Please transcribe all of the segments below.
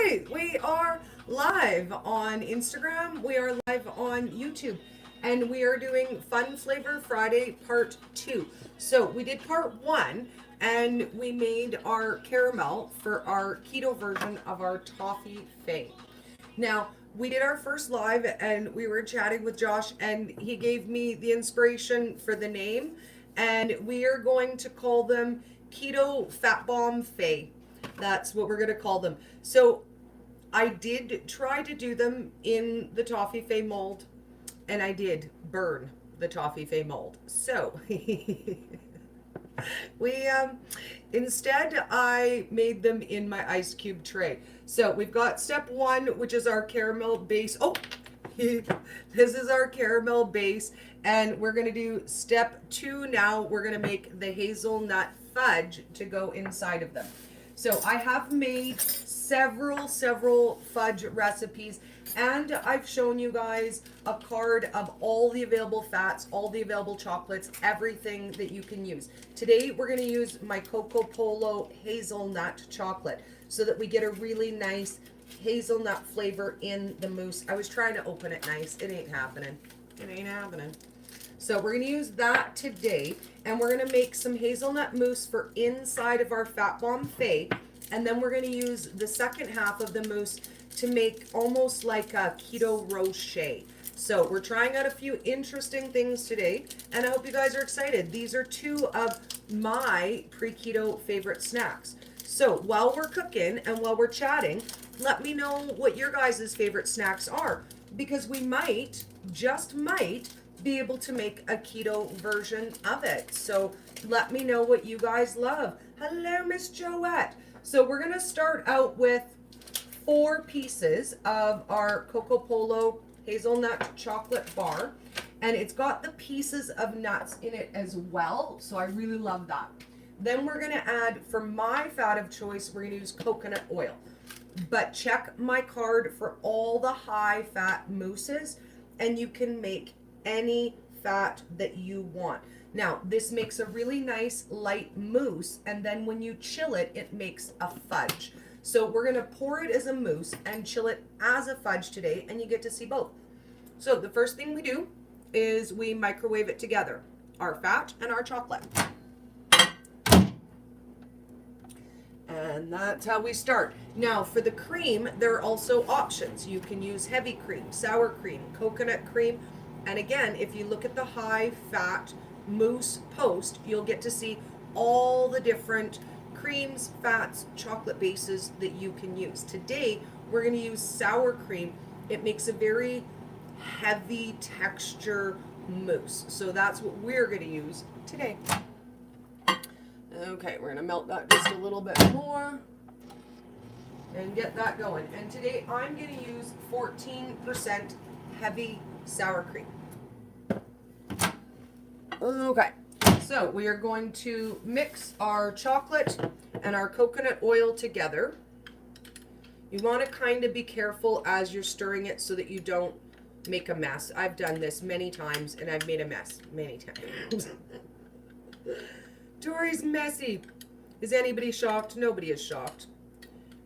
Okay, we are live on Instagram. We are live on YouTube. And we are doing Fun Flavor Friday Part 2. So we did Part 1 and we made our caramel for our keto version of our toffee fay. Now, we did our first live and we were chatting with Josh and he gave me the inspiration for the name. And we are going to call them Keto Fat Bomb Fay. That's what we're going to call them. So I did try to do them in the toffee fay mold, and I did burn the toffee fay mold. So we instead I made them in my ice cube tray. So we've got step 1, which is our caramel base. Oh, this is our caramel base, and we're going to do step 2 now. We're going to make the hazelnut fudge to go inside of them. So I have made several fudge recipes, and I've shown you guys a card of all the available fats, all the available chocolates, everything that you can use. Today we're going to use my Coco Polo hazelnut chocolate so that we get a really nice hazelnut flavor in the mousse. I was trying to open it nice. It ain't happening. It ain't happening. So we're going to use that today, and we're going to make some hazelnut mousse for inside of our Fat Bomb Fay, and then we're going to use the second half of the mousse to make almost like a keto rocher. So we're trying out a few interesting things today, and I hope you guys are excited. These are 2 of my pre-keto favorite snacks. So while we're cooking and while we're chatting, let me know what your guys' favorite snacks are, because we might, just might, be able to make a keto version of it. So let me know what you guys love. Hello, Miss Joette. So we're going to start out with 4 pieces of our Coco Polo hazelnut chocolate bar, and it's got the pieces of nuts in it as well, so I really love that. Then we're going to add, for my fat of choice, we're going to use coconut oil, but check my card for all the high fat mousses, and you can make any fat that you want. Now, this makes a really nice light mousse, and then when you chill it, it makes a fudge. So we're going to pour it as a mousse and chill it as a fudge today, and you get to see both. So the first thing we do is we microwave it together, our fat and our chocolate. And that's how we start. Now, for the cream, there are also options. You can use heavy cream, sour cream, coconut cream. And again, if you look at the high fat mousse post, you'll get to see all the different creams, fats, chocolate bases that you can use. Today, we're going to use sour cream. It makes a very heavy texture mousse. So that's what we're going to use today. Okay, we're going to melt that just a little bit more and get that going. And today, I'm going to use 14% heavy sour cream. Okay, so we are going to mix our chocolate and our coconut oil together. You want to kind of be careful as you're stirring it so that you don't make a mess. I've done this many times and I've made a mess many times. Tori's messy. Is anybody shocked? Nobody is shocked.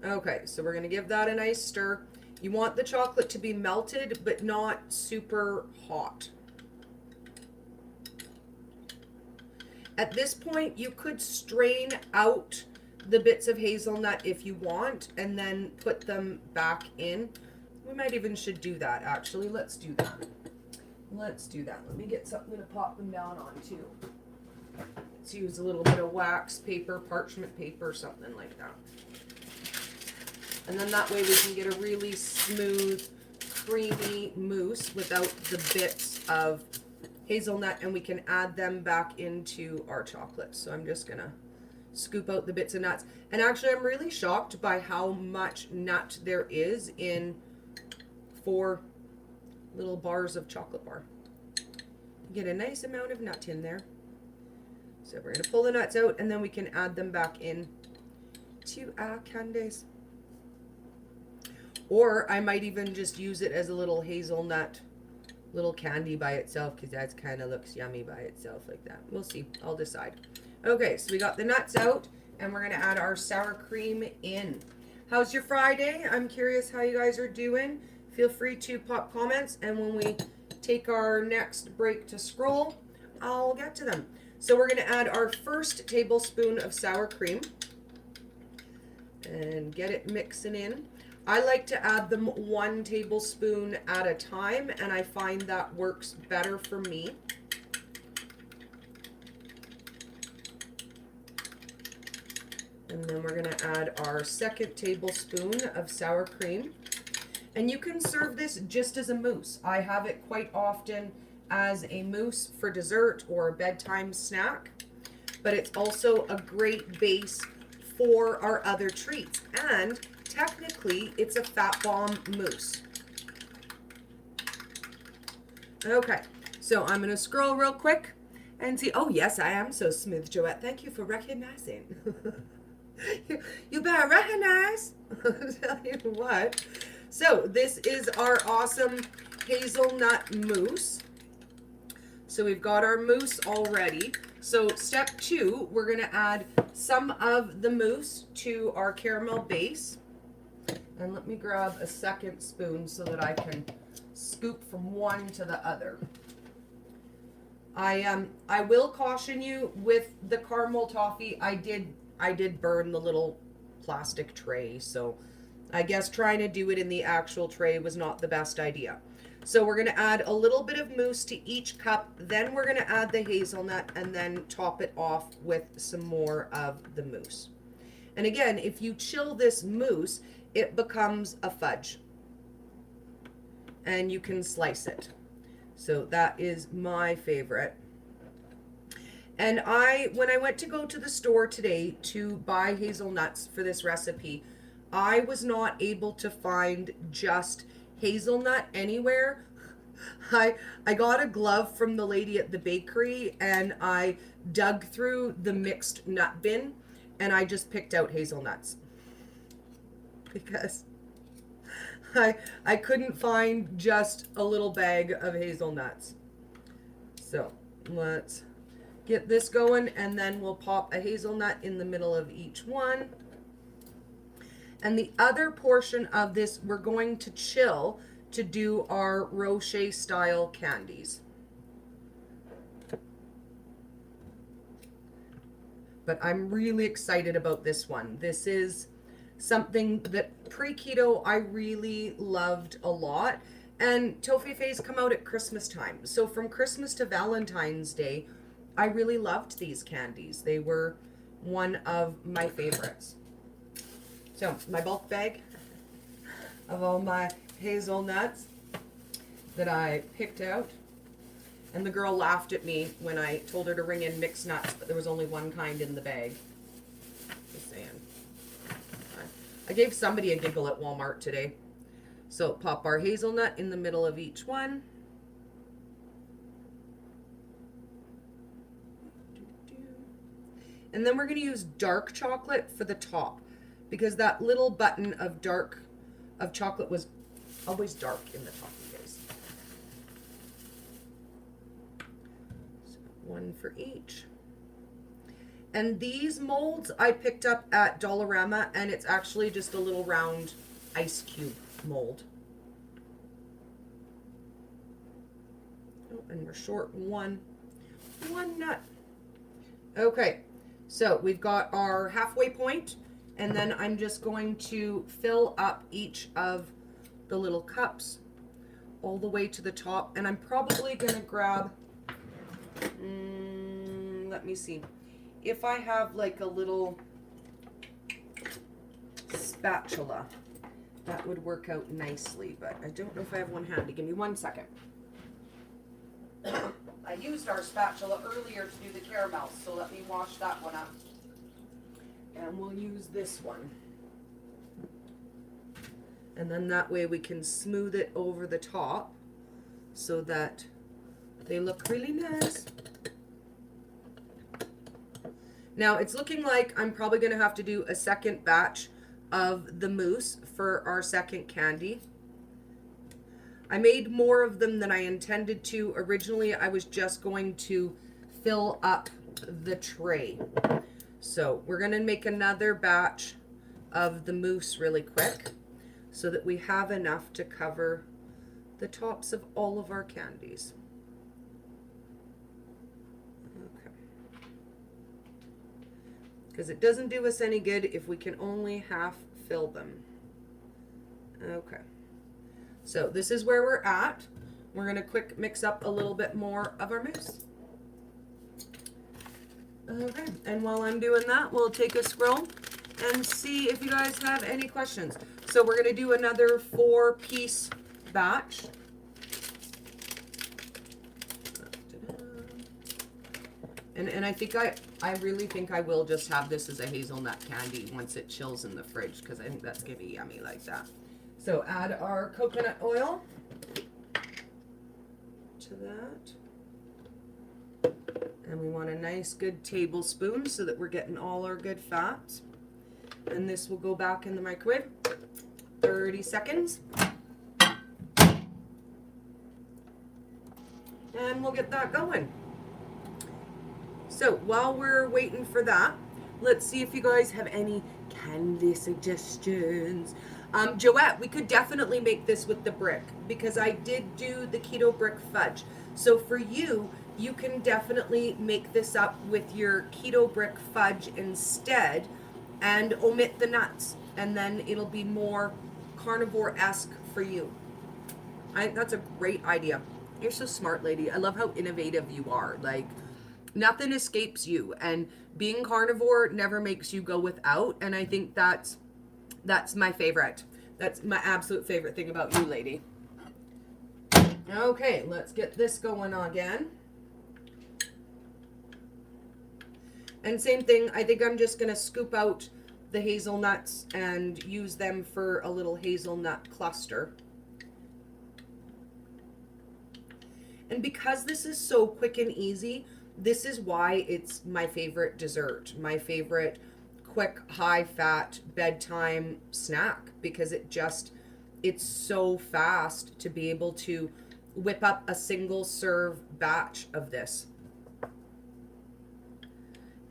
Okay, so we're going to give that a nice stir. You want the chocolate to be melted, but not super hot. At this point, you could strain out the bits of hazelnut if you want, and then put them back in. We might even should do that, actually. Let's do that. Let's do that. Let me get something to pop them down on, too. Let's use a little bit of wax paper, parchment paper, something like that. And then that way we can get a really smooth, creamy mousse without the bits of hazelnut, and we can add them back into our chocolate. So I'm just going to scoop out the bits of nuts. And actually, I'm really shocked by how much nut there is in 4 little bars of chocolate bar. Get a nice amount of nut in there. So we're going to pull the nuts out, and then we can add them back in to our candies. Or I might even just use it as a little hazelnut little candy by itself, because that kind of looks yummy by itself like that. We'll see. I'll decide. Okay, so we got the nuts out, and we're going to add our sour cream in. How's your Friday? I'm curious how you guys are doing. Feel free to pop comments, and when we take our next break to scroll, I'll get to them. So we're going to add our first tablespoon of sour cream and get it mixing in. I like to add them 1 tablespoon at a time, and I find that works better for me. And then we're going to add our 2nd tablespoon of sour cream. And you can serve this just as a mousse. I have it quite often as a mousse for dessert or a bedtime snack, but it's also a great base for our other treats. And technically, it's a fat bomb mousse. Okay, so I'm going to scroll real quick and see. Oh, yes, I am so smooth, Joette. Thank you for recognizing. You better recognize. I'll tell you what. So this is our awesome hazelnut mousse. So we've got our mousse already. So step 2, we're going to add some of the mousse to our caramel base. And let me grab a 2nd spoon so that I can scoop from one to the other. I will caution you with the caramel toffee. I did burn the little plastic tray, so I guess trying to do it in the actual tray was not the best idea. So we're going to add a little bit of mousse to each cup, then we're going to add the hazelnut, and then top it off with some more of the mousse. And again, if you chill this mousse, it becomes a fudge, and you can slice it. So that is my favorite. And when I went to go to the store today to buy hazelnuts for this recipe, I was not able to find just hazelnut anywhere. I got a glove from the lady at the bakery, and I dug through the mixed nut bin, and I just picked out hazelnuts because I couldn't find just a little bag of hazelnuts. So let's get this going, and then we'll pop a hazelnut in the middle of each one. And the other portion of this, we're going to chill to do our Rocher style candies. But I'm really excited about this one. This is something that pre-keto I really loved a lot. And toffifees come out at Christmas time. So from Christmas to Valentine's Day, I really loved these candies. They were one of my favorites. So my bulk bag of all my hazelnuts that I picked out. And the girl laughed at me when I told her to ring in mixed nuts, but there was only one kind in the bag. Just saying. I gave somebody a giggle at Walmart today. So pop our hazelnut in the middle of each one. And then we're going to use dark chocolate for the top, because that little button of chocolate was always dark in the top, you guys. So 1 for each. And these molds I picked up at Dollarama, and it's actually just a little round ice cube mold. Oh, and we're short one nut. Okay, so we've got our halfway point, and then I'm just going to fill up each of the little cups all the way to the top. And I'm probably going to grab, let me see, if I have like a little spatula, that would work out nicely, but I don't know if I have one handy. Give me 1 second. I used our spatula earlier to do the caramel, so let me wash that one up. And we'll use this one. And then that way we can smooth it over the top so that they look really nice. Now it's looking like I'm probably going to have to do a second batch of the mousse for our second candy. I made more of them than I intended to. Originally, I was just going to fill up the tray. So we're going to make another batch of the mousse really quick so that we have enough to cover the tops of all of our candies. Okay. Because it doesn't do us any good if we can only half fill them. Okay. So this is where we're at. We're going to quick mix up a little bit more of our mousse. Okay, and while I'm doing that, we'll take a scroll and see if you guys have any questions. So we're going to do another 4-piece batch. And I really think I will just have this as a hazelnut candy once it chills in the fridge, because I think that's going to be yummy like that. So add our coconut oil to that. And we want a nice good tablespoon so that we're getting all our good fats. And this will go back in the microwave 30 seconds. And we'll get that going. So while we're waiting for that, let's see if you guys have any candy suggestions. Joette, we could definitely make this with the brick because I did do the keto brick fudge. So for you, you can definitely make this up with your keto brick fudge instead and omit the nuts, and then it'll be more carnivore-esque for you. I think that's a great idea. You're so smart, lady. I love how innovative you are. Like, nothing escapes you, and being carnivore never makes you go without, and I think that's my favorite. That's my absolute favorite thing about you, lady. Okay, let's get this going again. And same thing, I think I'm just going to scoop out the hazelnuts and use them for a little hazelnut cluster. And because this is so quick and easy, this is why it's my favorite dessert, my favorite quick, high-fat bedtime snack, because it's so fast to be able to whip up a single serve batch of this.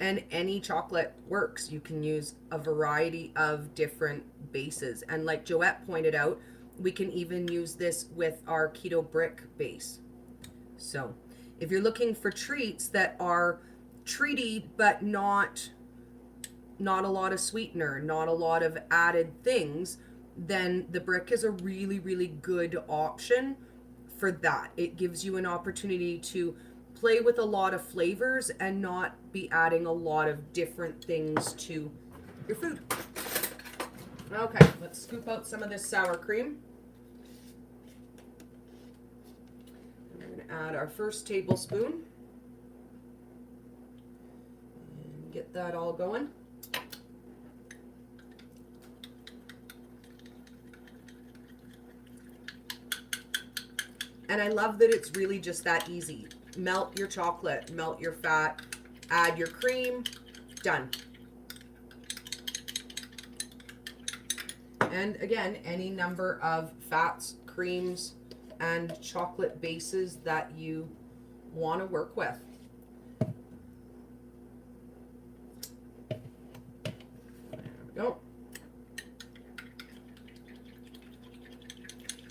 And any chocolate works. You can use a variety of different bases. And like Joette pointed out, we can even use this with our keto brick base. So if you're looking for treats that are treaty but not a lot of sweetener, not a lot of added things, then the brick is a really, really good option for that. It gives you an opportunity to play with a lot of flavors and not be adding a lot of different things to your food. Okay, let's scoop out some of this sour cream. And we're going to add our first tablespoon. And get that all going. And I love that it's really just that easy. Melt your chocolate, melt your fat, add your cream, done. And again, any number of fats, creams, and chocolate bases that you want to work with. There we go.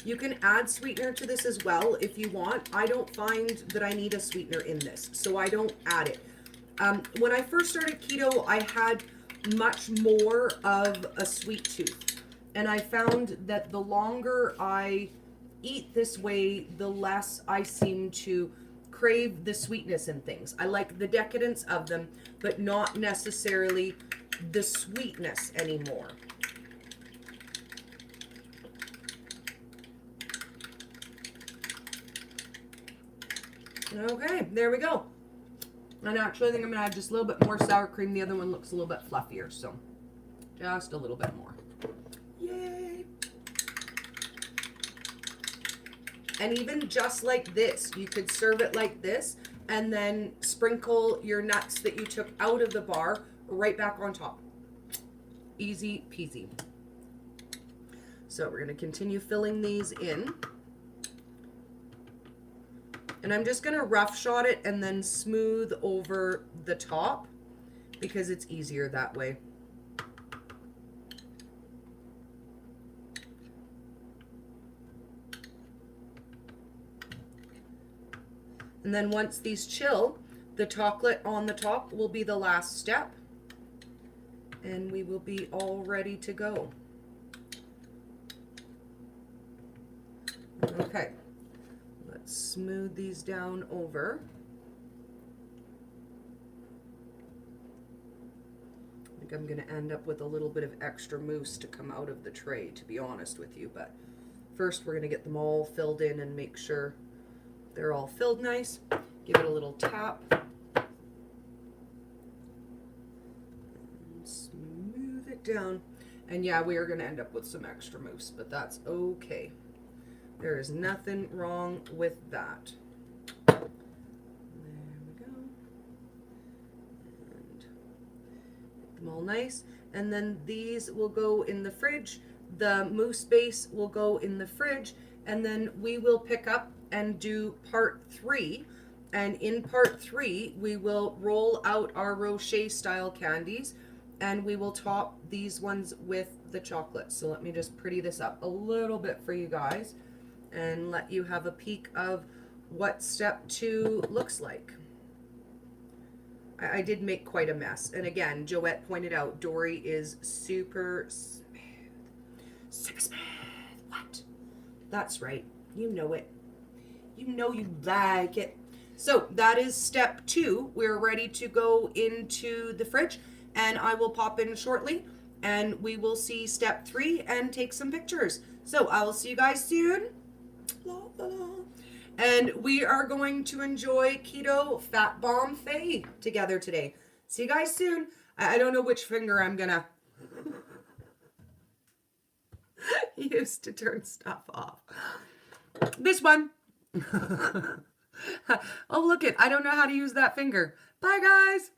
You can add sweetener to this as well if you want. I don't find that I need a sweetener in this, so I don't add it. When I first started keto, I had much more of a sweet tooth. And I found that the longer I eat this way, the less I seem to crave the sweetness in things. I like the decadence of them, but not necessarily the sweetness anymore. Okay, there we go. And actually I think I'm going to add just a little bit more sour cream. The other one looks a little bit fluffier, so just a little bit more. Yay! And even just like this, you could serve it like this and then sprinkle your nuts that you took out of the bar right back on top. Easy peasy. So we're going to continue filling these in. And I'm just going to rough shot it and then smooth over the top because it's easier that way. And then once these chill, the chocolate on the top will be the last step. And we will be all ready to go. Okay, let's smooth these down over. I think I'm going to end up with a little bit of extra mousse to come out of the tray, to be honest with you. But first we're going to get them all filled in and make sure they're all filled nice. Give it a little tap. And smooth it down. And yeah, we are going to end up with some extra mousse, but that's okay. There is nothing wrong with that. There we go. And make them all nice. And then these will go in the fridge. The mousse base will go in the fridge. And then we will pick up and do part 3. And in part 3, we will roll out our Rocher style candies. And we will top these ones with the chocolate. So let me just pretty this up a little bit for you guys and let you have a peek of what step 2 looks like. I did make quite a mess. And again, Joette pointed out, Dory is super smooth. Super smooth. What? That's right. You know it. You know you like it. So that is step 2. We're ready to go into the fridge, and I will pop in shortly and we will see step 3 and take some pictures. So I will see you guys soon. La, la, la. And we are going to enjoy Keto Fat Bomb Faye together today. See you guys soon. I don't know which finger I'm gonna use to turn stuff off. This one. Oh, look it. I don't know how to use that finger. Bye, guys.